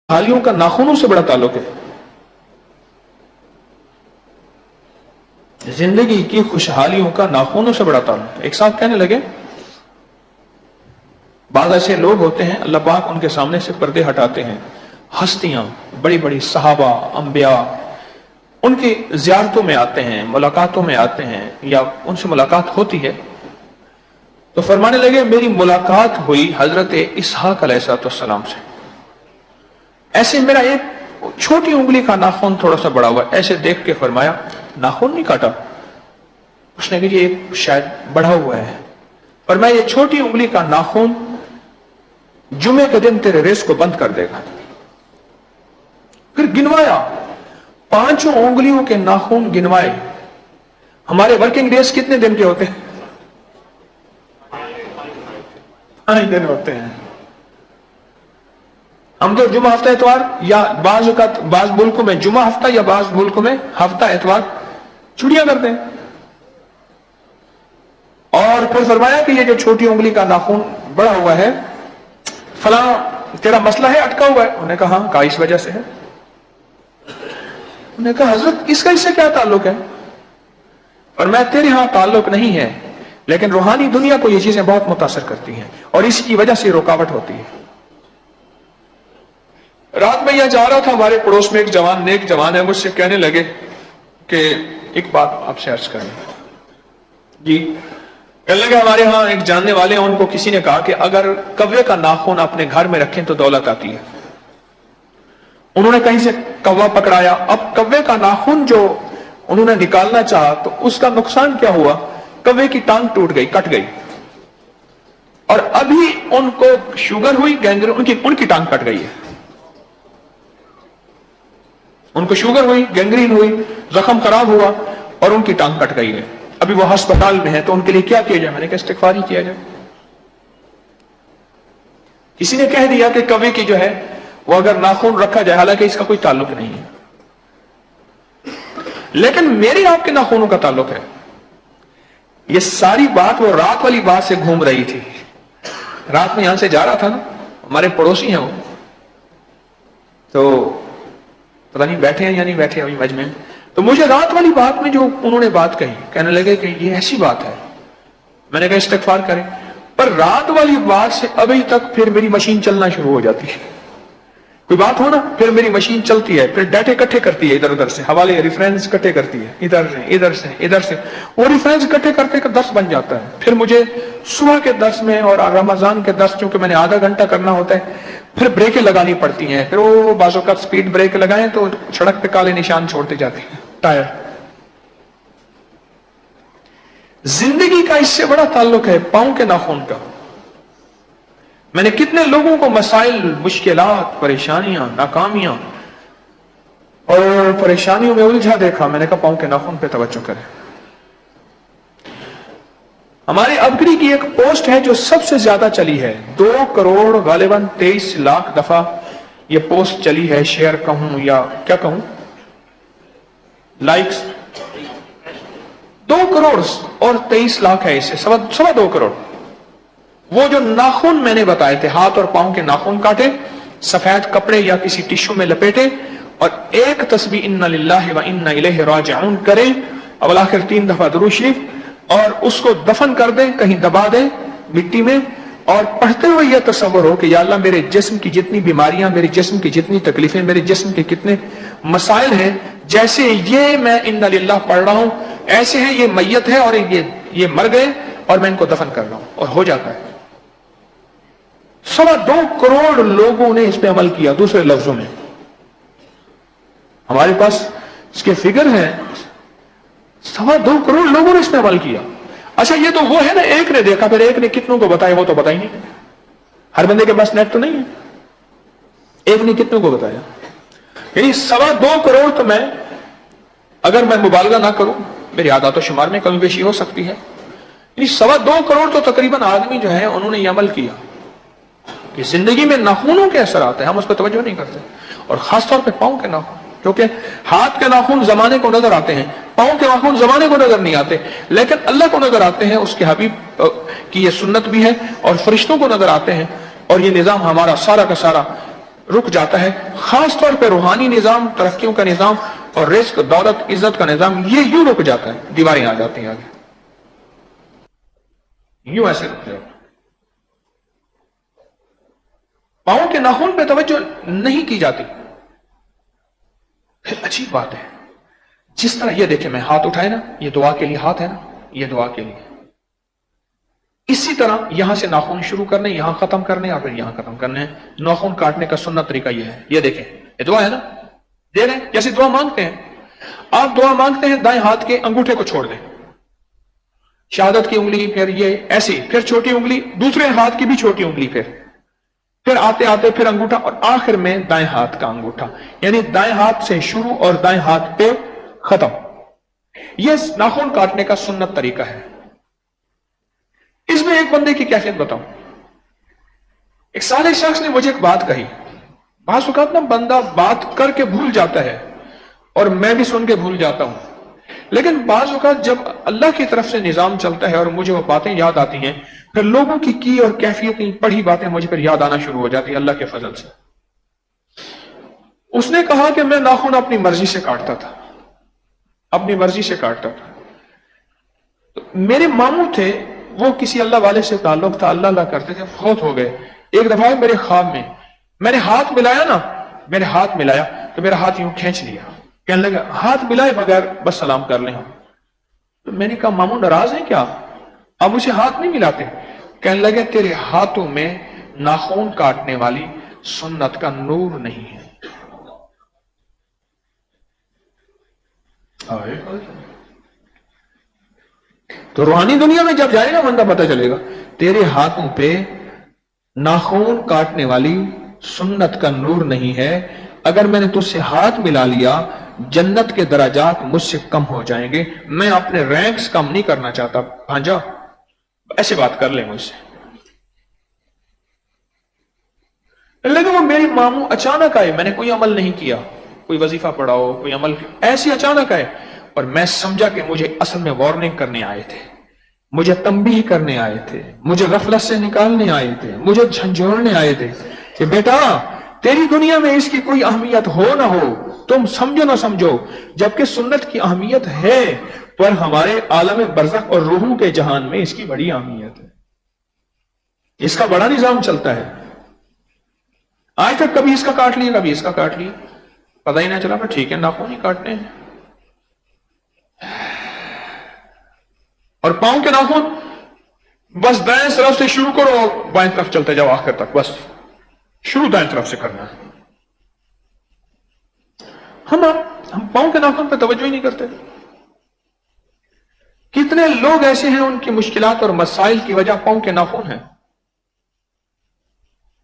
खुशहालियों का नाखूनों से बड़ा ताल्लुक है। जिंदगी की खुशहालियों का नाखूनों से बड़ा ताल्लुक है। एक साहब कहने लगे, बाद ऐसे लोग होते हैं अल्लाह पाक उनके सामने से पर्दे हटाते हैं, हस्तियां बड़ी बड़ी सहाबा अंबिया उनकी ज़ियारतों में आते हैं, मुलाकातों में आते हैं या उनसे मुलाकात होती है। तो फरमाने लगे मेरी मुलाकात हुई हजरत इसहाक अलैहिस्सलाम से। ऐसे मेरा एक छोटी उंगली का नाखून थोड़ा सा बड़ा हुआ, ऐसे देख के फरमाया नाखून नहीं काटा। उसने कहा ये शायद बढ़ा हुआ है। फरमाया ये छोटी उंगली का नाखून जुमे के दिन तेरे रेस को बंद कर देगा। फिर गिनवाया, 5 उंगलियों के नाखून गिनवाए। हमारे वर्किंग डेज कितने दिन के होते हैं? 5 दिन होते हैं। हम तो जुमा हफ्ता एतवार या बाज मुल्कों में जुमा हफ्ता या बाज मुल्कों में हफ्ता एतवार छुट्टियां करते हैं। और फिर फरमाया कि ये जो छोटी उंगली का नाखून बड़ा हुआ है, फला तेरा मसला है, अटका हुआ है। उन्होंने कहा हाँ, कहा इस वजह से है। उन्होंने कहा हजरत इसका इससे क्या ताल्लुक है? और मैं तेरे यहां ताल्लुक नहीं है, लेकिन रूहानी दुनिया को ये चीजें बहुत मुतासर करती हैं और इसकी वजह से रुकावट होती है। रात में यहां जा रहा था, हमारे पड़ोस में एक जवान है, मुझसे कहने लगे कि एक बात आपसे अर्ज करें जी। कहने लगे हमारे यहां एक जानने वाले हैं, उनको किसी ने कहा कि अगर कव्वे का नाखून अपने घर में रखें तो दौलत आती है। उन्होंने कहीं से कौवा पकड़ाया। अब कव्वे का नाखून जो उन्होंने निकालना चाहा तो उसका नुकसान क्या हुआ? कव्वे की टांग टूट गई, कट गई, और अभी उनको शुगर हुई, गैंग्रीन, उनकी टांग कट गई है। उनको शुगर हुई, गैंग्रीन हुई, जख्म खराब हुआ और उनकी टांग कट गई है। अभी वो अस्पताल में है। तो उनके लिए क्या किया जाए? मैंने कहा इस्तिग़फ़ार ही किया जाए। किसी ने कह दिया कि कव्वे की जो है वो अगर नाखून रखा जाए, हालांकि इसका कोई ताल्लुक नहीं है, लेकिन मेरी आपके नाखूनों का ताल्लुक है। ये सारी बात वो रात वाली बात से घूम रही थी। रात में यहां से जा रहा था ना, हमारे पड़ोसी हैं वो, तो पता नहीं बैठे हैं या नहीं बैठे अभी मजमे में। तो मुझे रात वाली बात में जो उन्होंने बात कही, कहने लगे कि ये ऐसी बात है। मैंने कहा इस्तिग़फ़ार करें। पर रात वाली बात से अभी तक फिर मेरी मशीन चलना शुरू हो जाती है। कोई बात हो ना, फिर मेरी मशीन चलती है, फिर डाटे इकट्ठे करती है, इधर उधर से हवाले रेफरेंस इकट्ठे करती है, इधर से वो रेफरेंस इकट्ठे करते का दर्स बन जाता है। फिर मुझे सुबह के दर्स में और रमजान के दर्स, चूंकि मैंने आधा घंटा करना होता है, फिर ब्रेकें लगानी पड़ती हैं। फिर वो बाजू का स्पीड ब्रेक लगाएं तो सड़क पे काले निशान छोड़ते जाते हैं टायर। जिंदगी का इससे बड़ा ताल्लुक है पांव के नाखून का। मैंने कितने लोगों को मसाइल, मुश्किलात, परेशानियां, नाकामियां और परेशानियों में उलझा देखा। मैंने कहा पांव के नाखून पे तवज्जो करें। हमारे अबगरी की एक पोस्ट है जो सबसे ज्यादा चली है, 2 करोड़ गालिबन 23 लाख दफा ये पोस्ट चली है। शेयर कहूं या क्या कहूं, लाइक्स 2 करोड़ और 23 लाख है, इसे 2.25 करोड़। वो जो नाखून मैंने बताए थे, हाथ और पांव के नाखून काटे, सफेद कपड़े या किसी टिश्यू में लपेटे और एक तस्बीह इन्ना लिल्लाहि व इन्ना इलैहि राजिऊन करें, अवल आखिर 3 दफा दुरूद शरीफ, और उसको दफन कर दें, कहीं दबा दें मिट्टी में, और पढ़ते हुए यह तसव्वुर हो कि या अल्लाह मेरे जिस्म की जितनी बीमारियां, मेरे जिस्म की जितनी तकलीफें, मेरे जिस्म के कितने मसाइल हैं, जैसे ये मैं इन्ना लिल्लाह पढ़ रहा हूं, ऐसे है ये मैयत है और ये मर गए और मैं इनको दफन कर रहा हूं। और हो जाता है। 2.25 करोड़ लोगों ने इस पे अमल किया। दूसरे लफ्जों में हमारे पास इसके फिगर है, 2.25 करोड़ लोगों ने इस पे अमल किया। अच्छा, ये तो वो है ना, एक ने देखा, फिर एक ने कितनों को बताया, वो तो पता ही नहीं। हर बंदे के पास नेट तो नहीं है। एक ने कितनों को बताया, यानी 2.25 करोड़। तो मैं, अगर मैं मुबालगा ना करूं, मेरी आदत शुमार में कमी बेशी हो सकती है, यानी 2.25 करोड़ तो तकरीबन आदमी जो है उन्होंने ये अमल किया कि जिंदगी में नाखूनों के असर आते हैं, हम उस पर तवज्जो नहीं करते। और खासतौर पे पांव के नाखून, क्योंकि हाथ के नाखून जमाने को नजर आते हैं, पांव के नाखून जमाने को नजर नहीं आते, लेकिन अल्लाह को नजर आते हैं। उसके हबीब की ये सुन्नत भी है और फरिश्तों को नजर आते हैं। और ये निजाम हमारा सारा का सारा رک جاتا ہے. خاص طور پہ روحانی نظام, ترقیوں کا نظام اور رزق, دولت, عزت کا نظام, یہ یوں رک جاتا ہے, دیواریں آ جاتی ہیں آگے, یوں ایسے رک جاتا ہے. پاؤں کے ناخن پہ توجہ نہیں کی جاتی. پھر عجیب بات ہے, جس طرح یہ دیکھیں میں ہاتھ اٹھائے نا, یہ دعا کے لیے ہاتھ ہے نا, یہ دعا کے لیے, اسی طرح یہاں سے ناخن شروع کرنے, یہاں ختم کرنے, اور پھر یہاں ختم کرنے. ناخن کاٹنے کا سنت طریقہ یہ ہے. یہ دیکھیں, یہ دعا ہے نا, دے رہے ہیں جیسے دعا مانگتے ہیں. آپ دعا مانگتے ہیں, دائیں ہاتھ کے انگوٹھے کو چھوڑ دیں, شہادت کی انگلی, پھر یہ ایسی, پھر چھوٹی انگلی, دوسرے ہاتھ کی بھی چھوٹی انگلی, پھر آتے آتے پھر انگوٹھا, اور آخر میں دائیں ہاتھ کا انگوٹھا. یعنی دائیں ہاتھ سے شروع اور دائیں ہاتھ پہ ختم. یہ ناخن کاٹنے کا سنت طریقہ ہے. اس میں ایک بندے کی کیفیت بتاؤں. ایک صالح شخص نے مجھے ایک بات کہی. بعض اوقات نا بندہ بات کر کے بھول جاتا ہے, اور میں بھی سن کے بھول جاتا ہوں, لیکن بعض اوقات جب اللہ کی طرف سے نظام چلتا ہے اور مجھے وہ باتیں یاد آتی ہیں, پھر لوگوں کی اور کیفیتیں پڑھی باتیں مجھے پھر یاد آنا شروع ہو جاتی ہیں اللہ کے فضل سے. اس نے کہا کہ میں ناخن اپنی مرضی سے کاٹتا تھا, اپنی مرضی سے کاٹتا تھا. تو میرے ماموں تھے, وہ کسی اللہ والے سے تعلق تھا, اللہ اللہ کرتے تھے, فوت ہو گئے. ایک دفعہ میرے خواب میں نے ہاتھ ملایا نا, میں نے ہاتھ ملایا تو میرا ہاتھ یوں کھینچ لیا. کہنے لگا ہاتھ ملائے بغیر بس سلام کر لیں ہم. تو میں نے کہا ماموں ناراض ہیں کیا, اب اسے ہاتھ نہیں ملاتے؟ کہنے لگے تیرے ہاتھوں میں ناخن کاٹنے والی سنت کا نور نہیں ہے. تو روحانی دنیا میں جب جائے گا بندہ پتہ چلے گا تیرے ہاتھوں پہ ناخن کاٹنے والی سنت کا نور نہیں ہے. اگر میں نے تجھ سے ہاتھ ملا لیا, جنت کے درجات مجھ سے کم ہو جائیں گے. میں اپنے رینکس کم نہیں کرنا چاہتا بھانجا, ایسے بات کر لیں مجھ سے. لیکن وہ میری ماموں اچانک آئے, میں نے کوئی عمل نہیں کیا, کوئی وظیفہ پڑھاؤ, کوئی عمل, ایسی اچانک آئے, اور میں سمجھا کہ مجھے اصل میں وارننگ کرنے آئے تھے, مجھے تنبیہ کرنے آئے تھے, مجھے غفلت سے نکالنے آئے تھے, مجھے جھنجھوڑنے آئے تھے کہ بیٹا تیری دنیا میں اس کی کوئی اہمیت ہو نہ ہو, تم سمجھو نہ سمجھو, جبکہ سنت کی اہمیت ہے, پر ہمارے عالم برزخ اور روحوں کے جہان میں اس کی بڑی اہمیت ہے. اس کا بڑا نظام چلتا ہے. آج تک کبھی اس کا کاٹ لیا, کبھی اس کا کاٹ لیا, پتہ ہی نہ چلا. ٹھیک ہے ناخن ہی کاٹنے ہیں. اور پاؤں کے ناخن بس دائیں طرف سے شروع کرو اور بائیں طرف چلتے جاؤ آخر تک, بس شروع دائیں طرف سے کرنا ہے. ہم پاؤں کے ناخن پہ توجہ ہی نہیں کرتے. کتنے لوگ ایسے ہیں ان کی مشکلات اور مسائل کی وجہ پاؤں کے ناخن ہیں,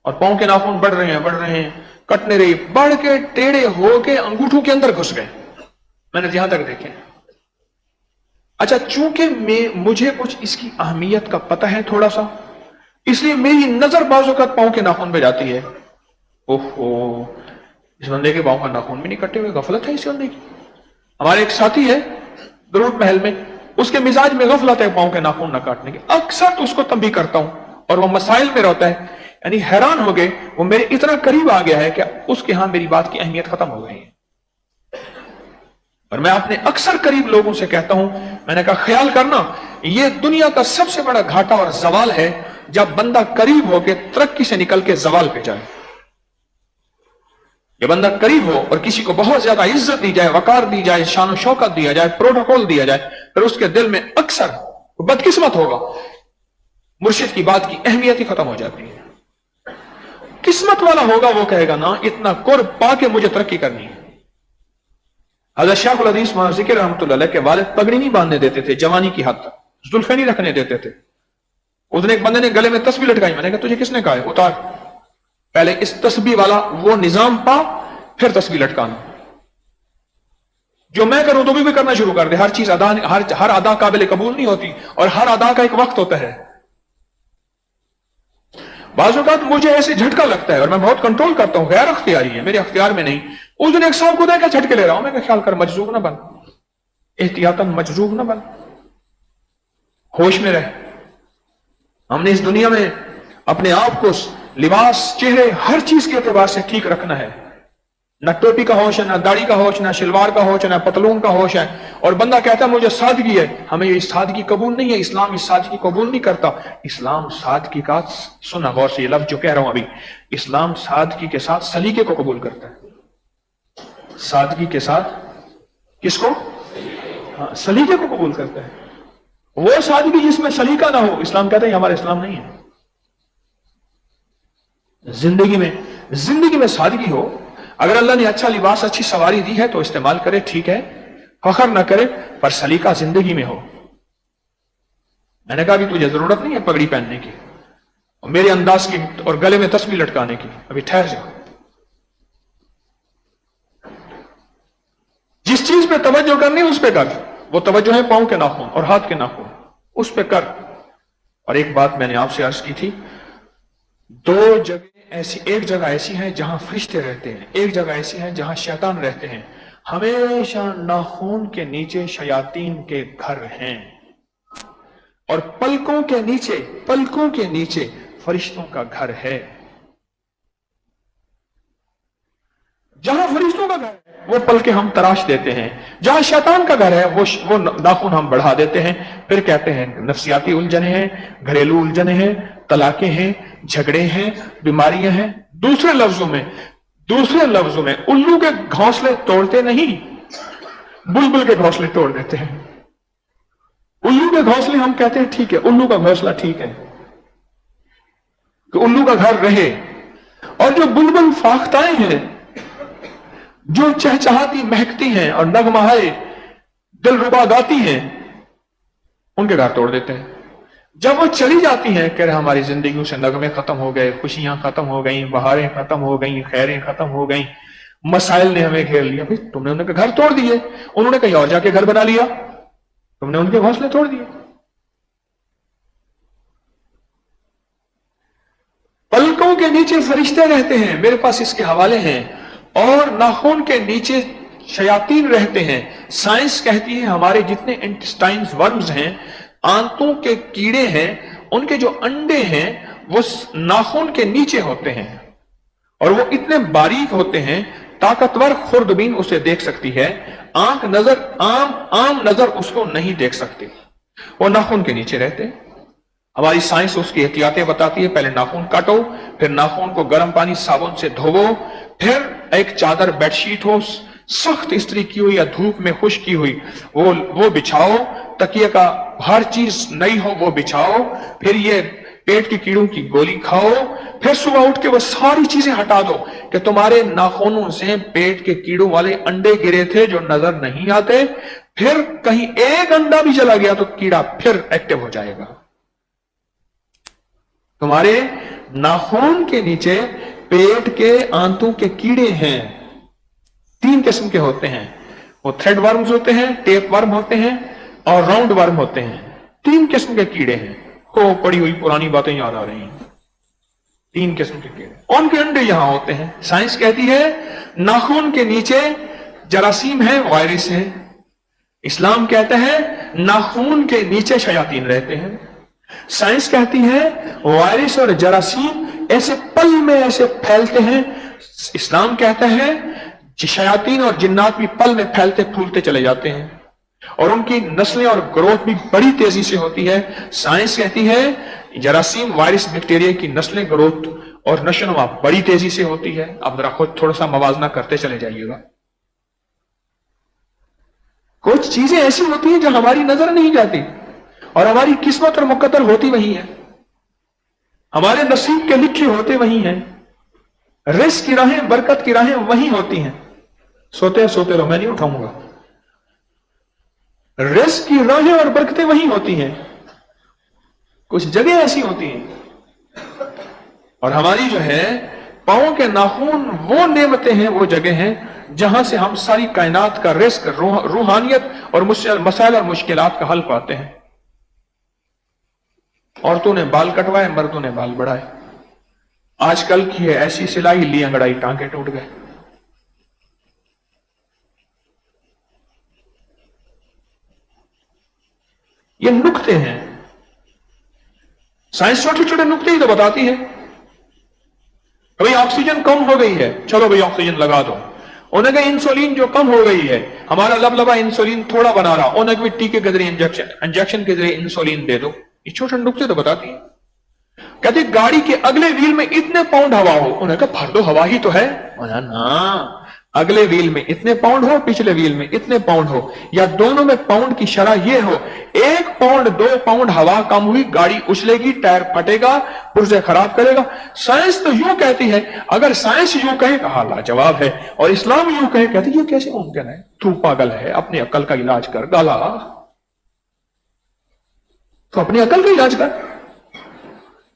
اور پاؤں کے ناخن بڑھ رہے ہیں, کٹنے رہی, بڑھ کے ٹیڑے ہو کے انگوٹھوں کے اندر گھس گئے. میں نے یہاں تک دیکھے. اچھا چونکہ مجھے کچھ اس کی اہمیت کا پتہ ہے تھوڑا سا, اس لیے میری نظر بعض اوقات پاؤں کے ناخن پہ جاتی ہے. اوہو, اس بندے کے پاؤں کا ناخن بھی نہیں کٹے ہوئے, غفلت ہے اس بندے کی. ہمارے ایک ساتھی ہے درود محل میں, اس کے مزاج میں غفلت ہے پاؤں کے ناخن نہ کاٹنے کی. اکثر اس کو تنبیہ کرتا ہوں اور وہ مسائل میں رہتا ہے, یعنی حیران ہو گئے, وہ میرے اتنا قریب آ گیا ہے کہ اس کے ہاں میری بات کی اہمیت ختم ہو گئی ہے. اور میں اپنے اکثر قریب لوگوں سے کہتا ہوں, میں نے کہا خیال کرنا, یہ دنیا کا سب سے بڑا گھاٹا اور زوال ہے جب بندہ قریب ہو کے ترقی سے نکل کے زوال پہ جائے. یہ بندہ قریب ہو اور کسی کو بہت زیادہ عزت دی جائے, وقار دی جائے, شان و شوکت دیا جائے, پروٹوکول دیا جائے, پھر اس کے دل میں اکثر بدقسمت ہوگا, مرشد کی بات کی اہمیت ہی ختم ہو جاتی ہے. قسمت والا ہوگا وہ کہے گا نا اتنا قرب پا کے مجھے ترقی کرنی ہے. حضرت شیخ الحدیث مولانا ذکر رحمۃ اللہ علیہ کے والد پگڑی نہیں باندھنے دیتے تھے جوانی کی حد تک, زلفیں نہیں رکھنے دیتے تھے. اس دن ایک بندے نے گلے میں تسبیح لٹکائی, میں نے کہا تجھے کس نے کہا ہے, اتار, پہلے اس تسبیح والا وہ نظام پا, پھر تسبیح لٹکانا. جو میں کروں تو بھی کرنا شروع کر دے. ہر چیز ادا, ہر ادا قابل قبول نہیں ہوتی, اور ہر ادا کا ایک وقت ہوتا ہے. بعض اوقات مجھے ایسے جھٹکا لگتا ہے اور میں بہت کنٹرول کرتا ہوں, غیر اختیاری ہے, میرے اختیار میں نہیں. اس دن ایک صاحب کو دیکھا جھٹکے لے رہا ہوں, میں خیال کر مجذوب نہ بن, احتیاطاً مجذوب نہ بن, ہوش میں رہ. ہم نے اس دنیا میں اپنے آپ کو लिबास, चेहरे, हर चीज के एतबार से ठीक रखना है। न टोपी का होश है, न दाढ़ी का होश, न शलवार का होश है, न पतलून का होश है। और बंदा कहता है मुझे सादगी है, हमें ये सादगी कबूल नहीं है, इस्लाम इस सादगी कबूल नहीं करता। इस्लाम सादगी का, सुना गौर से ये लफ्ज जो कह रहा हूं अभी, इस्लाम सादगी के साथ सलीके को कबूल करता है। सादगी के साथ किसको? हाँ, सलीके को कबूल करता है। वो सादगी जिसमें सलीका ना हो, इस्लाम कहता है हमारा इस्लाम नहीं है। जिंदगी में सादगी हो। अगर अल्लाह ने अच्छा लिबास, अच्छी सवारी दी है तो इस्तेमाल करे, ठीक है, फखर ना करे, पर सलीका जिंदगी में हो। मैंने कहा भी तुझे जरूरत नहीं है पगड़ी पहनने की और मेरे अंदाज की और गले में तस्बीह लटकाने की, अभी ठहर जाओ। जिस चीज पे तवज्जो करनी है उस पे कर। वो तवज्जो है पांव के नाखून और हाथ के नाखून, उस पे कर। और एक बात मैंने आपसे अर्ज की थी, दो जगह ऐसी, एक जगह ऐसी है जहां फरिश्ते रहते हैं, एक जगह ऐसी है जहां शैतान रहते हैं। हमेशा नाखून के नीचे शयातीन के घर हैं और पलकों के नीचे फरिश्तों का घर है। जहां फरिश्तों का घर है वो पलके हम तराश देते हैं, जहां शैतान का घर है वो नाखून हम बढ़ा देते हैं। फिर कहते हैं नफ्सियाती उलझने हैं, घरेलू उलझने हैं, तलाकें हैं, झगड़े हैं, बीमारियां हैं। दूसरे लफ्जों में उल्लू के घोंसले तोड़ते नहीं, बुलबुल के घोंसले तोड़ देते हैं। उल्लू के घोंसले हम कहते हैं ठीक है, उल्लू का घोंसला ठीक है कि उल्लू का घर रहे। और जो बुलबुल फाख्ताएं हैं, जो चहचहाती महकती हैं और नगमहाए दिलरुबा गाती हैं, उनके घर तोड़ देते हैं। जब वो चली जाती हैं, कह रहे हमारी जिंदगियों से नगमे खत्म हो गए, खुशियां खत्म हो गई, बहारें खत्म हो गई, खैरें खत्म हो गई, मसाइल ने हमें घेर लिया। भाई तुमने उनके घर तोड़ दिए, उन्होंने कहीं और जाके घर बना लिया, तुमने उनके घोंसले तोड़ दिए। पलकों के नीचे फरिश्ते रहते हैं, मेरे पास इसके हवाले हैं, और नाखून के नीचे शयातीन रहते हैं। साइंस कहती है हमारे जितने इंटेस्टाइन्स वर्म्स हैं, आंतों के कीड़े हैं, उनके जो अंडे हैं वो नाखून के नीचे होते हैं और वो इतने बारीक होते हैं, ताकतवर खुर्दबीन उसे देख सकती है, आम नजर उसको नहीं देख सकती। वो नाखून के नीचे रहते हैं। हमारी साइंस उसकी एहतियातें बताती है, पहले नाखून काटो, फिर नाखून को गर्म पानी साबुन से धोवो, फिर एक चादर बेडशीट हो सख्त इस्त्री की हुई या धूप में खुश की हुई वो बिछाओ, तकिए का हर चीज नई हो वो बिछाओ, फिर ये पेट की कीड़ों की गोली खाओ, फिर सुबह उठ के वो सारी चीजें हटा दो कि तुम्हारे नाखूनों से पेट के कीड़ों वाले अंडे गिरे थे जो नजर नहीं आते। फिर कहीं एक अंडा भी चला गया तो कीड़ा फिर एक्टिव हो जाएगा। तुम्हारे नाखून के नीचे पेट के आंतों के कीड़े हैं, 3 किस्म के होते हैं। वो थ्रेड वर्म्स होते हैं, टेप वर्म होते हैं और राउंड वर्म होते हैं। 3 किस्म के कीड़े हैं। को पड़ी हुई पुरानी बातें याद आ रही हैं। 3 किस्म के कीड़े, उनके अंडे यहां होते हैं। साइंस कहती है नाखून के नीचे जरासीम है, वायरस है। इस्लाम कहता है नाखून के नीचे शयातीन रहते हैं। साइंस कहती है वायरस और जरासीम ऐसे पल में ऐसे फैलते हैं। इस्लाम कहता है शयातीन और जिन्नात भी पल में फैलते फूलते चले जाते हैं और उनकी नस्लें और ग्रोथ भी बड़ी तेजी से होती है। साइंस कहती है जरासीम, वायरस, बैक्टीरिया की नस्लें, ग्रोथ और नशोनुमा बड़ी तेजी से होती है। आप जरा खुद थोड़ा सा मवाजना करते चले जाइएगा। कुछ चीजें ऐसी होती हैं जो हमारी नजर नहीं जाती और हमारी किस्मत और मुकद्दर होती वही है, हमारे नसीब के लिखे होते वही हैं। रिस्क की राहें, बरकत की राहें वही होती हैं। सोते रहो, मैं नहीं उठाऊंगा। रिस्क की राहें और बरकतें वही होती हैं। कुछ जगह ऐसी होती हैं और हमारी जो है पांव के नाखून वो नेमतें हैं, वो जगह हैं जहां से हम सारी कायनात का रिस्क, रूहानियत और मसाइल और मुश्किलात का हल पाते हैं। औरतों ने बाल कटवाए, मर्दों ने बाल बढ़ाए। आजकल की है ऐसी सिलाई, ली अंगड़ाई, टांके टूट गए। ये नुक्ते हैं। साइंस छोटे छोटे नुक्ते ही तो बताती है। भाई ऑक्सीजन कम हो गई है, चलो भाई ऑक्सीजन लगा दो। उन्हें कहा इंसुलिन जो कम हो गई है, हमारा लबलबा इंसुलिन थोड़ा बना रहा, उन्हें भी टीके के जरिए इंजेक्शन के जरिए इंसुलिन दे दो। ये छोटे नुक्ते तो बताती है। कहते गाड़ी के अगले व्हील में इतने पाउंड हवा हो, उन्हें कहा भर दो, हवा ही तो है। ना, अगले व्हील में इतने पाउंड हो, पिछले व्हील में इतने पाउंड हो, या दोनों में पाउंड की शरह ये हो, 1 पाउंड 2 पाउंड हवा कम हुई, गाड़ी उछलेगी, टायर फटेगा, पुर्जे खराब करेगा। साइंस तो यूं कहती है, अगर साइंस यूं कहे कहा लाजवाब है, और इस्लाम यूं कहे कहती ये कैसे मुमकिन है, तू पागल है, अपनी अक्ल का इलाज कर। गाला तो अपनी अक्ल का इलाज कर।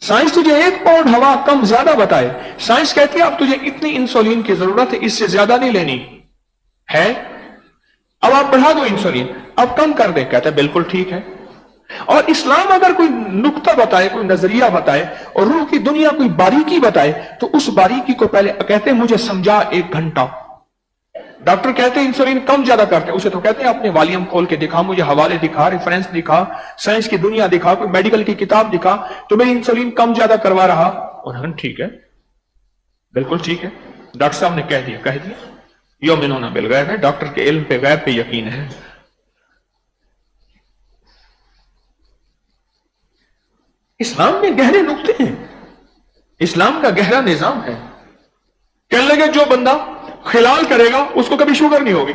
साइंस तुझे 1 पाउंड हवा कम ज्यादा बताए, साइंस कहती है अब तुझे इतनी इंसुलिन की जरूरत है, इससे ज्यादा नहीं लेनी है, अब आप बढ़ा दो इंसुलिन, अब कम कर दे। कहता है बिल्कुल ठीक है। और इस्लाम अगर कोई नुक्ता बताए, कोई नजरिया बताए, और रूह की दुनिया कोई बारीकी बताए, तो उस बारीकी को पहले कहते हैं मुझे समझा 1 घंटा। डॉक्टर कहते हैं इंसुलिन कम ज्यादा करते हैं, उसे तो कहते हैं अपने वॉल्यूम खोल के दिखा, मुझे हवाले दिखा, रेफरेंस दिखा, साइंस की दुनिया दिखा, कोई मेडिकल की किताब दिखा, तो मेरी इंसुलिन कम ज्यादा करवा रहा। उन्होंने ठीक है, बिल्कुल ठीक है, डॉक्टर साहब ने कह दिया योमिनूना बिल गैब है, डॉक्टर के इल्म पे गैब पे यकीन है। इस्लाम में गहरे नुक्ते हैं, इस्लाम का गहरा निजाम है। कहने लगे जो बंदा खिलाल करेगा उसको कभी शुगर नहीं होगी।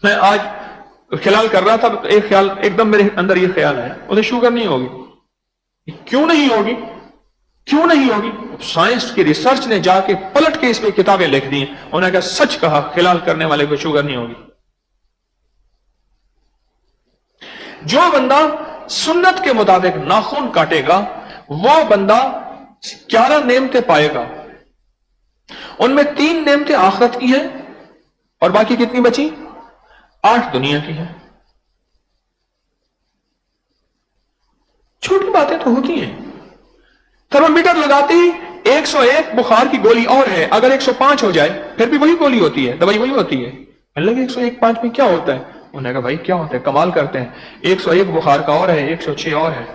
मैं आज खिलाल कर रहा था तो एक ख्याल एकदम मेरे अंदर ये ख्याल आया, उसे शुगर नहीं होगी। क्यों नहीं होगी, क्यों नहीं होगी? साइंस की रिसर्च ने जाके पलट के इस पे किताबें लिख दी, उन्होंने कहा सच कहा, खिलाल करने वाले को शुगर नहीं होगी। जो बंदा सुन्नत के मुताबिक नाखून काटेगा वो बंदा 11 नेमतें पाएगा। उनमें 3 नेमतें आखिरत की हैं और बाकी कितनी बची? 8 दुनिया की हैं। छोटी बातें तो होती हैं। थर्मामीटर लगाती 101 बुखार की गोली और है, अगर 105 हो जाए फिर भी वही गोली होती है, दवाई वही होती है। लगे 101-5 में क्या होता है? उन्होंने कहा भाई क्या होता है, कमाल करते हैं, 101 बुखार का और है, 106 और है।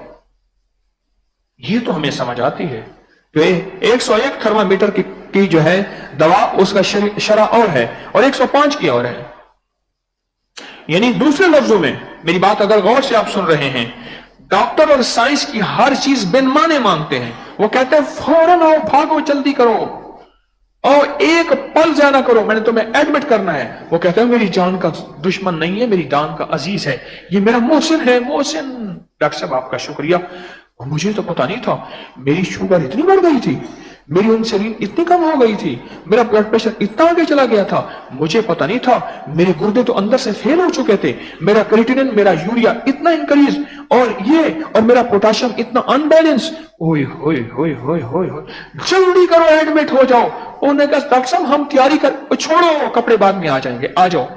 ये तो हमें समझ आती है। तो 101 थर्मामीटर की जो है दवा उसका शरह और है और 105 की और है। यानी दूसरे लफ्जों में मेरी बात अगर गौर से आप सुन रहे हैं, डॉक्टर और साइंस की हर चीज बिन माने मांगते हैं। वो कहते हैं फौरन आओ, भागो, जल्दी करो और एक पल ज्यादा करो, मैंने तुम्हें एडमिट करना है। वो कहते हैं मेरी जान का दुश्मन नहीं है, मेरी जान का अजीज है, ये मेरा मोहसिन है, मोहसिन। डॉक्टर साहब आपका शुक्रिया, मुझे तो पता नहीं था मेरी शुगर इतनी बढ़ गई थी, मेरी इंसुलिन इतनी कम हो गई थी, मेरा ब्लड प्रेशर इतना आगे चला गया था, मुझे पता नहीं था, मेरे गुर्दे तो अंदर से फेल हो चुके थे, मेरा क्रिएटिनिन, मेरा यूरिया इतना इंक्रीज, और ये और मेरा पोटाशियम इतना अनबैलेंस। ओए होए होए होए होए, जल्दी करो, एडमिट हो जाओ। उन्होंने कहा डॉक्टर साहब हम तैयारी कर, छोड़ो कपड़े बाद में आ जाएंगे, आ जाओ।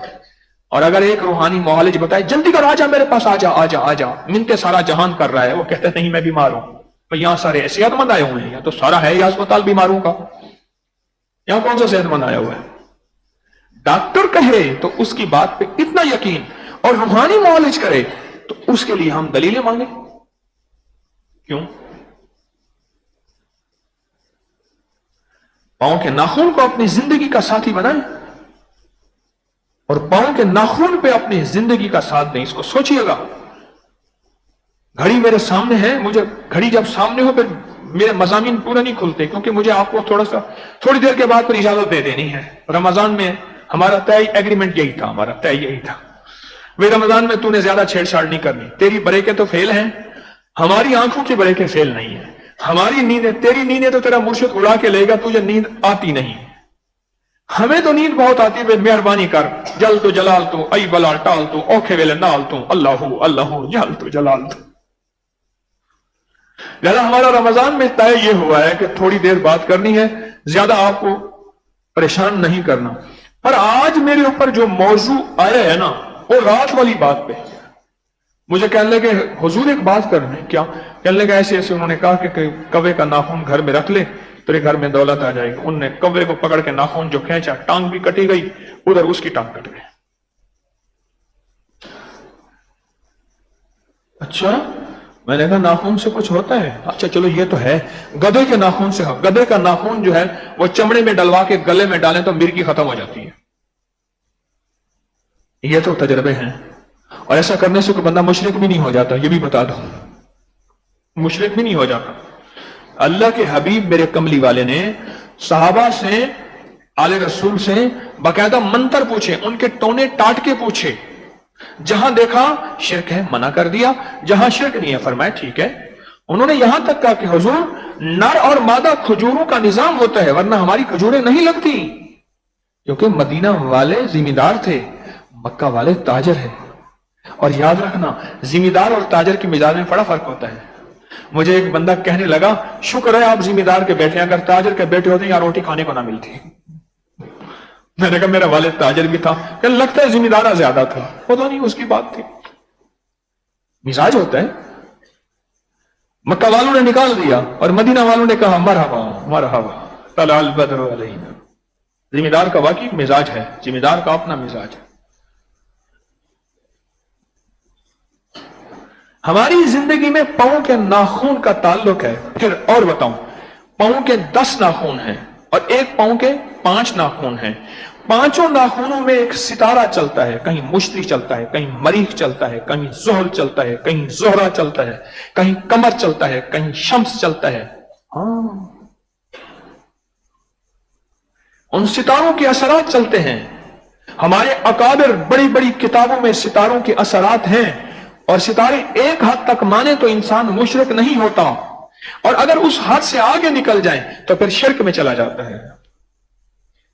और अगर एक रूहानी मुआलिज बताए जल्दी कर, आजा मेरे पास, आजा आजा आजा, मिनते सारा जहान कर रहा है, वो कहते नहीं मैं बीमार हूं। तो यहां सारे सेहतमंद आए हुए हैं, यहाँ तो सारा है यह अस्पताल बीमारों का, यहां कौन सा सेहतमंद आया हुआ है? डॉक्टर कहे तो उसकी बात पे इतना यकीन, और रूहानी मुआलिज करे तो उसके लिए हम दलीलें मांगे क्यों? पांव के नाखून को अपनी जिंदगी का साथी बनाए और पांव के नाखून पे अपनी जिंदगी का साथ दें। इसको सोचिएगा। घड़ी मेरे सामने है, मुझे घड़ी जब सामने हो फिर मेरे मजामीन पूरे नहीं खुलते, क्योंकि मुझे आपको थोड़ी देर के बाद फिर इजाजत दे देनी है। रमजान में हमारा तय एग्रीमेंट यही था, हमारा तय यही था, वे रमजान में तूने ज्यादा छेड़छाड़ नहीं करनी, तेरी ब्रेकें तो फेल हैं, हमारी आंखों की ब्रेकें फेल नहीं है, हमारी नींदें, तेरी नींदें तो तेरा मुर्शिद उड़ा के लेगा, तुझे नींद आती नहीं, हमें तो नींद बहुत आती है, मेहरबानी कर, जल तो जलाल तू, आई बलाल टाल तू, औखे वेले नाल तू, अल्लाह अल्लाह जल तो जलाल तू। ज्यादा हमारा रमजान में तय ये हुआ है कि थोड़ी देर बात करनी है, ज्यादा आपको परेशान नहीं करना। पर आज मेरे ऊपर जो मौजू आया है ना, वो रात वाली बात पे। मुझे कहने लगे हुजूर एक बात करनी है। क्या? कहने लगे ऐसे ऐसे उन्होंने कहा कि कौवे का नाखून घर में रख ले, तेरे घर में दौलत आ जाएगी। उनने कौवे को पकड़ के नाखून जो खींचा, टांग भी कटी गई, उधर उसकी टांग कट गई। अच्छा, میں نے کہا ناخون سے کچھ ہوتا ہے؟ اچھا چلو یہ تو ہے، گدھے کے ناخون سے، گدھے کا ناخون جو ہے وہ چمڑے میں ڈلوا کے گلے میں ڈالیں تو مرگی ختم ہو جاتی ہے. یہ تو تجربے ہیں. اور ایسا کرنے سے کوئی بندہ مشرک بھی نہیں ہو جاتا، یہ بھی بتا دو، مشرک بھی نہیں ہو جاتا. اللہ کے حبیب میرے کملی والے نے صحابہ سے، آل رسول سے باقاعدہ منتر پوچھے، ان کے ٹونے ٹاٹ کے پوچھے. جہاں دیکھا شرک ہے منع کر دیا، جہاں شرک نہیں ہے فرمایا ٹھیک ہے. انہوں نے یہاں تک کہا کہ حضور نر اور مادہ کھجوروں کا نظام ہوتا ہے ورنہ ہماری کھجوریں نہیں لگتی. کیونکہ مدینہ والے ذمہ دار تھے، مکہ والے تاجر ہیں. اور یاد رکھنا ذمہ دار اور تاجر کی مزاج میں بڑا فرق ہوتا ہے. مجھے ایک بندہ کہنے لگا شکر ہے آپ ذمہ دار کے بیٹے، اگر تاجر کے بیٹے ہوتے یا روٹی کھانے کو نہ ملتی. میں نے کہا میرا والد تاجر بھی تھا، کہ لگتا ہے ذمہ دارہ زیادہ تھا. پتہ نہیں اس کی بات تھی، مزاج ہوتا ہے. مکہ والوں نے نکال دیا اور مدینہ والوں نے کہا مرحبا مرحبا طلع البدر علینا. ذمہ دار کا واقعی مزاج ہے، ذمہ دار کا اپنا مزاج ہے. ہماری زندگی میں پاؤں کے ناخون کا تعلق ہے. پھر اور بتاؤں، پاؤں کے 10 ناخون ہیں اور ایک پاؤں کے 5 ناخون ہیں. پانچوں ناخونوں میں ایک ستارہ چلتا ہے، کہیں مشتری چلتا ہے، کہیں مریخ چلتا ہے، کہیں زحل چلتا ہے، کہیں زہرہ چلتا ہے، کہیں قمر چلتا ہے، کہیں شمس چلتا ہے. ہاں ان ستاروں کے اثرات چلتے ہیں. ہمارے اکابر بڑی بڑی کتابوں میں ستاروں کے اثرات ہیں. اور ستارے ایک حد تک مانے تو انسان مشرک نہیں ہوتا، اور اگر اس حد سے آگے نکل جائیں تو پھر شرک میں چلا جاتا ہے.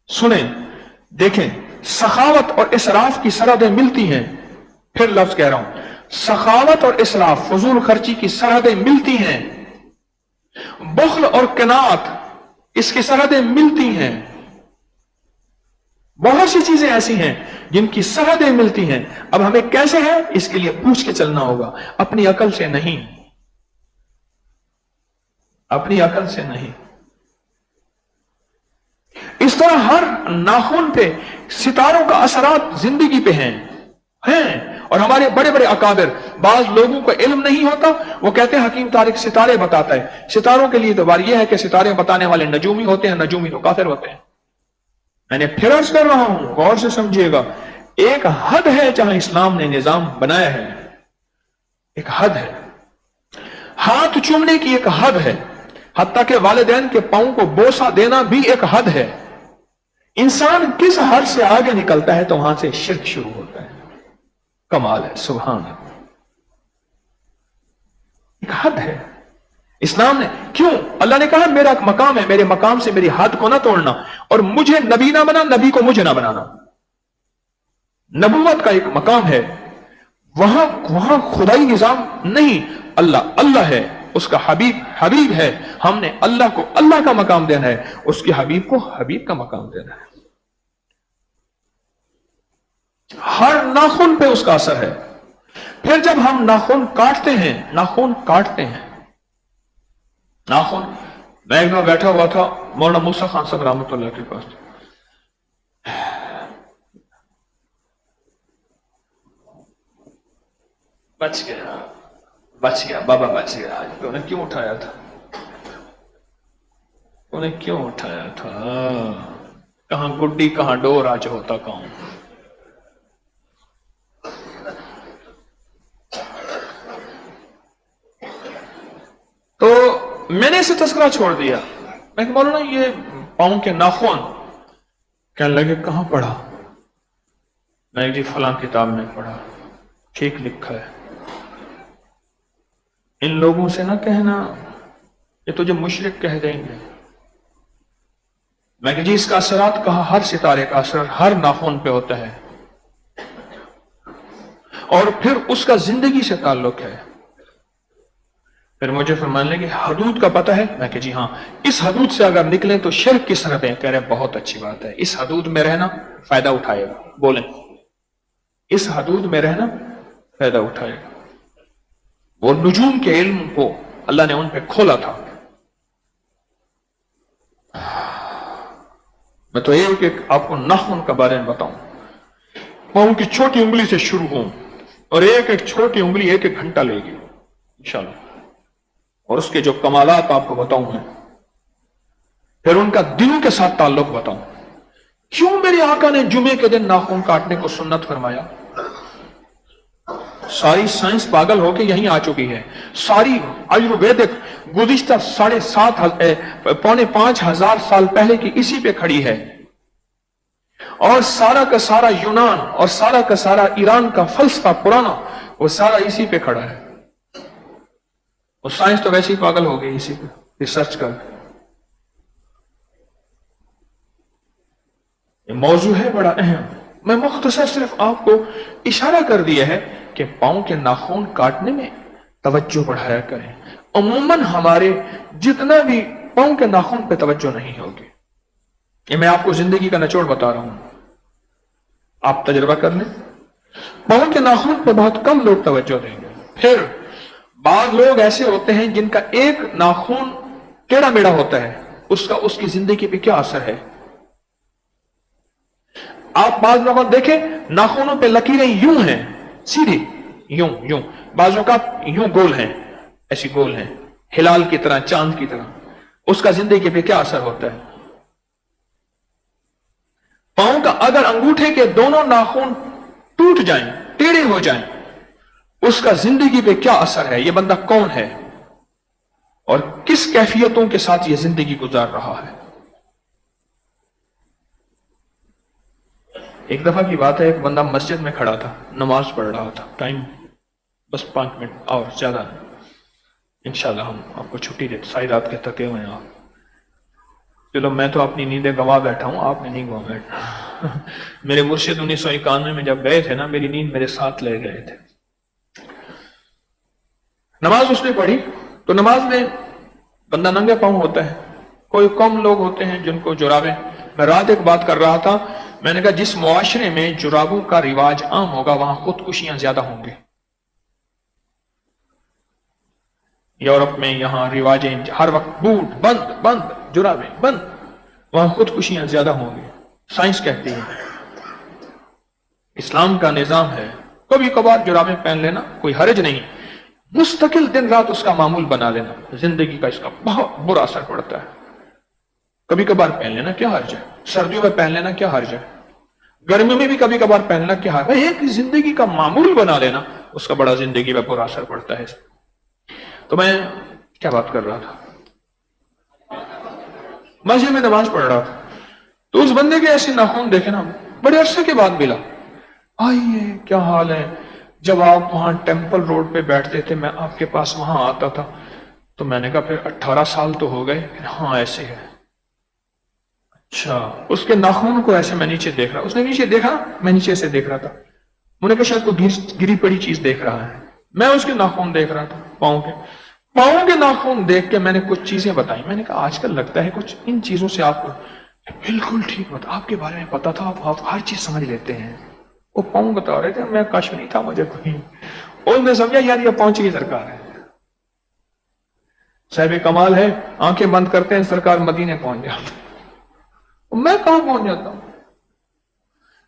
سنیں دیکھیں، سخاوت اور اسراف کی سرحدیں ملتی ہیں. پھر لفظ کہہ رہا ہوں، سخاوت اور اسراف، فضول خرچی کی سرحدیں ملتی ہیں. بخل اور قناعت، اس کی سرحدیں ملتی ہیں. بہت سی چیزیں ایسی ہیں جن کی سرحدیں ملتی ہیں. اب ہمیں کیسے ہے اس کے لیے پوچھ کے چلنا ہوگا، اپنی عقل سے نہیں، اپنی عقل سے نہیں. اس طرح ہر ناخن پہ ستاروں کا اثرات زندگی پہ ہیں. اور ہمارے بڑے بڑے اکابر، بعض لوگوں کو علم نہیں ہوتا، وہ کہتے ہیں حکیم طارق ستارے بتاتا ہے. ستاروں کے لیے تو بات یہ ہے کہ ستارے بتانے والے نجومی ہوتے ہیں، نجومی تو کافر ہوتے ہیں. میں نے پھر عرض کر رہا ہوں، غور سے سمجھیے گا. ایک حد ہے جہاں اسلام نے نظام بنایا ہے، ایک حد ہے. ہاتھ چومنے کی ایک حد ہے، حتیٰ کہ والدین کے پاؤں کو بوسہ دینا بھی ایک حد ہے. انسان کس حد سے آگے نکلتا ہے تو وہاں سے شرک شروع ہوتا ہے. کمال ہے، سبحان اللہ. ایک حد ہے. اسلام نے کیوں؟ اللہ نے کہا میرا مقام ہے، میرے مقام سے میری حد کو نہ توڑنا، اور مجھے نبی نہ بنا، نبی کو مجھے نہ بنانا. نبوت کا ایک مقام ہے، وہاں خدائی نظام نہیں. اللہ اللہ ہے، اس کا حبیب حبیب ہے. ہم نے اللہ کو اللہ کا مقام دینا ہے، اس کے حبیب کو حبیب کا مقام دینا ہے. ہر ناخن پہ اس کا اثر ہے. پھر جب ہم ناخن کاٹتے ہیں، ناخن، میں ایک دن بیٹھا ہوا تھا مولانا موسیٰ خان صاحب رحمۃ اللہ کے پاس. بچ گیا بابا، بچ گیا. تو نے کیوں اٹھایا تھا؟ کہاں گڈی کہاں ڈور، آج ہوتا کہاں. تو میں نے اسے تذکرہ چھوڑ دیا. میں کہ مولانا یہ پاؤں کے ناخن، کہنے لگے کہاں پڑھا؟ میں جی فلاں کتاب میں پڑھا. ٹھیک لکھا ہے. ان لوگوں سے نہ کہنا یہ تجھے مشرک کہہ دیں گے. میں کہ جی اس کا اثرات کہا، ہر ستارے کا اثر ہر ناخن پہ ہوتا ہے، اور پھر اس کا زندگی سے تعلق ہے. پھر مجھے فرمانے لگے حدود کا پتہ ہے؟ میں کہ جی ہاں. اس حدود سے اگر نکلیں تو شرک کی سرحدیں. کہہ رہے بہت اچھی بات ہے، اس حدود میں رہنا فائدہ اٹھائے گا. بولیں، اس حدود میں رہنا فائدہ اٹھائے گا. وہ نجوم کے علم کو اللہ نے ان پہ کھولا تھا. میں تو ایک آپ کو ناخن کے بارے میں بتاؤں. پاؤں کی چھوٹی انگلی سے شروع ہوں اور ایک چھوٹی انگلی 1 گھنٹہ لے گی. انشاءاللہ، اور اس کے جو کمالات آپ کو بتاؤں میں، پھر ان کا دلوں کے ساتھ تعلق بتاؤں. کیوں میرے آقا نے جمعے کے دن ناخن کاٹنے کو سنت فرمایا؟ ساری سائنس پاگل ہو کے یہیں آ چکی ہے. ساری آیورویدک گزشتہ 4,500 سال پہلے کی اسی پہ کھڑی ہے، اور سارا کا سارا یونان اور سارا کا سارا ایران کا فلسفہ پرانا وہ سارا اسی پہ کھڑا ہے. اور سائنس تو ویسے ہی پاگل ہو گئی اسی پہ ریسرچ کر. یہ موضوع ہے بڑا اہم. میں مختصر صرف آپ کو اشارہ کر دیا ہے کہ پاؤں کے ناخن کاٹنے میں توجہ بڑھایا کریں. عموماً ہمارے جتنا بھی پاؤں کے ناخن پہ توجہ نہیں ہوگی. یہ میں آپ کو زندگی کا نچوڑ بتا رہا ہوں، آپ تجربہ کر لیں. پاؤں کے ناخن پہ بہت کم لوگ توجہ دیں گے. پھر بعض لوگ ایسے ہوتے ہیں جن کا ایک ناخن ٹیڑھا میڑھا ہوتا ہے، اس کی زندگی پہ کیا اثر ہے. آپ بعض لوگوں کو دیکھیں ناخنوں پہ لکیریں یوں ہیں، سیدھی یوں یوں، بعضوں کا یوں گول ہیں، ایسی گول ہیں، ہلال کی طرح، چاند کی طرح. اس کا زندگی پہ کیا اثر ہوتا ہے؟ پاؤں کا اگر انگوٹھے کے دونوں ناخن ٹوٹ جائیں، ٹیڑھے ہو جائیں، اس کا زندگی پہ کیا اثر ہے؟ یہ بندہ کون ہے اور کس کیفیتوں کے ساتھ یہ زندگی گزار رہا ہے. ایک دفعہ کی بات ہے، ایک بندہ مسجد میں کھڑا تھا، نماز پڑھ رہا تھا. ٹائم بس 5 منٹ اور زیادہ نہیں. انشاءاللہ ہم آپ کو چھٹی دیتے، ساری رات کے تھکے ہوئے ہیں آپ. چلو میں تو اپنی نیندیں گنوا بیٹھا ہوں، آپ نے نہیں گنوا بیٹھا. میرے مرشد 1991 میں جب گئے تھے نا، میری نیند میرے ساتھ لے گئے تھے. نماز اس نے پڑھی تو نماز میں بندہ ننگے پاؤں ہوتا ہے. کوئی کم لوگ ہوتے ہیں جن کو جرابیں. میں رات ایک بات کر رہا تھا، میں نے کہا جس معاشرے میں جرابوں کا رواج عام ہوگا وہاں خودکشیاں زیادہ ہوں گی. یورپ میں یہاں رواجیں ہر وقت بوٹ بند بند، جرابیں بند، وہاں خودکشیاں زیادہ ہوں گی. سائنس کہتی ہے، اسلام کا نظام ہے کبھی کبھار جرابیں پہن لینا کوئی حرج نہیں، مستقل دن رات اس کا معمول بنا لینا زندگی کا اس کا بہت برا اثر پڑتا ہے. کبھی کبھار پہن لینا کیا حرج ہے، سردیوں میں پہن لینا کیا حرج ہے، گرمیوں میں بھی کبھی کبھار پہن لینا کیا حرج ہے. ایک زندگی کا معمول بنا لینا اس کا بڑا زندگی میں برا اثر پڑتا ہے. تو میں کیا بات کر رہا تھا، مسجد میں نماز پڑھ رہا تھا تو اس بندے کے ایسے ناخن دیکھے نا، بڑے عرصے کے بعد ملا. آئیے کیا حال ہے، جب آپ وہاں ٹیمپل روڈ پہ بیٹھتے تھے میں آپ کے پاس وہاں آتا تھا. تو میں نے کہا پھر 18 سال تو ہو گئے. ہاں ایسے ہے. اچھا. اس کے ناخن کو ایسے میں نیچے دیکھ رہا، اس نے نیچے دیکھا، میں نیچے سے دیکھ رہا تھا. میں نے کہا شاید کوئی گری پڑی چیز دیکھ رہا ہے. میں اس کے ناخن دیکھ رہا تھا، پاؤں کے ناخن دیکھ کے میں نے کچھ چیزیں بتائی. میں نے کہا آج کل لگتا ہے کچھ ان چیزوں سے آپ کو بالکل ٹھیک بتا، آپ کے بارے میں پتا تھا، آپ ہر چیز سمجھ لیتے ہیں. وہ پاؤں بتا رہے تھے، میں کش نہیں تھا مجھے کوئی. اور میں سمجھا یار یہ پہنچ کی سرکار ہے، صاحب کمال ہے. آنکھیں بند کرتے ہیں سرکار مدینے پہنچ جاتا. میں کہاں پہنچ جاتا ہوں.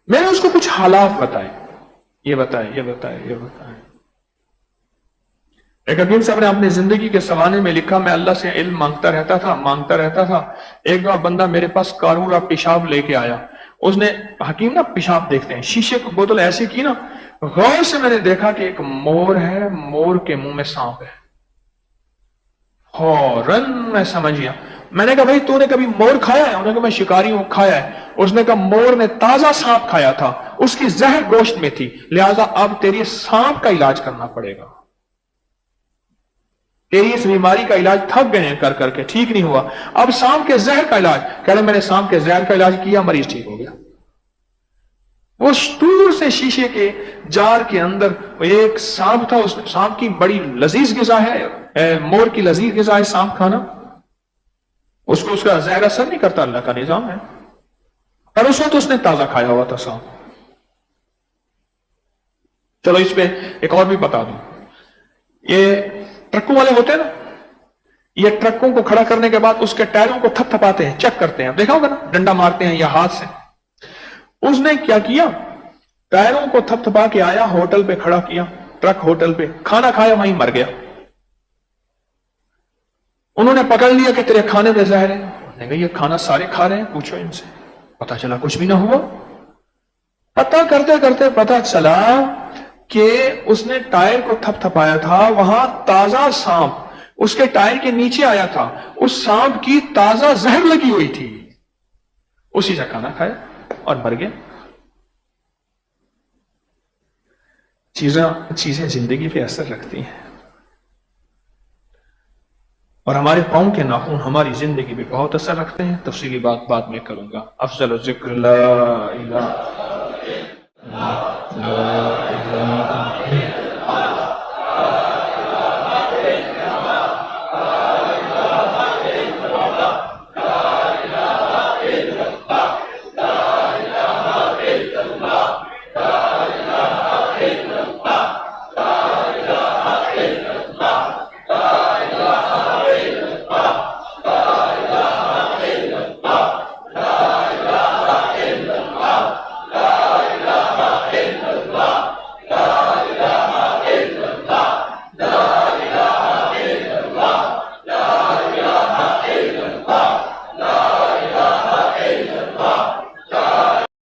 میں نے اس کو کچھ حالات بتائے، یہ بتائے یہ بتائے یہ بتائے. ایک حکیم صاحب نے اپنی زندگی کے سوانے میں لکھا، میں اللہ سے علم مانگتا رہتا تھا. ایک بار بندہ میرے پاس قارورہ پیشاب لے کے آیا. اس نے، حکیم نا پیشاب دیکھتے ہیں، شیشے کو بوتل ایسی کی نا، غور سے میں نے دیکھا کہ ایک مور ہے، مور کے منہ میں سانپ ہے. فوراً میں سمجھ گیا. میں نے کہا بھائی تو نے کبھی مور کھایا ہے؟ انہوں نے کہا میں شکاری ہوں، کھایا ہے. اس نے کہا مور نے تازہ سانپ کھایا تھا، اس کی زہر گوشت میں تھی، لہذا اب تیری سانپ کا علاج کرنا پڑے گا. تیری اس بیماری کا علاج تھک گئے ہیں کر کر کے، ٹھیک نہیں ہوا، اب سانپ کے زہر کا علاج. کہہ رہے میں نے سانپ کے زہر کا علاج کیا، مریض ٹھیک ہو گیا. وہ دور سے شیشے کے جار کے اندر ایک سانپ تھا. اس سانپ کی بڑی لذیذ غذا ہے، مور کی لذیذ غذا ہے سانپ کھانا. اس کو اس کا زہر اثر نہیں کرتا، اللہ کا نظام ہے. اور اس وقت اس نے تازہ کھایا ہوا تھا سانپ. چلو اس پہ ایک اور بھی بتا دوں. یہ ٹرکوں والے ہوتے ہیں نا، یہ ٹرکوں کو کھڑا کرنے کے بعد اس کے ٹائروں کو تھپ تھپاتے ہیں، چیک کرتے ہیں. دیکھا ہوگا نا، ڈنڈا مارتے ہیں یا ہاتھ سے. اس نے کیا کیا، ٹائروں کو تھپ تھپا کے آیا، ہوٹل پہ کھڑا کیا، ٹرک ہوٹل پہ کھانا کھایا، وہیں مر گیا. انہوں نے پکڑ لیا کہ تیرے کھانے میں زہر ہے. انہوں نے کہا یہ کھانا سارے کھا رہے ہیں, پوچھو ان سے. پتا چلا کچھ بھی نہ ہوا. پتا کرتے کرتے پتا چلا کہ اس نے ٹائر کو تھپ تھپایا تھا, وہاں تازہ سانپ اس کے ٹائر کے نیچے آیا تھا, اس سانپ کی تازہ زہر لگی ہوئی تھی, اسی سے کھانا کھایا اور مر گیا. چیزیں زندگی پہ اثر رکھتی ہیں, اور ہمارے پاؤں کے ناخن ہماری زندگی پہ بہت اثر رکھتے ہیں. تفصیلی بات بعد میں کروں گا. افضل الذکر لا الہ الا اللہ.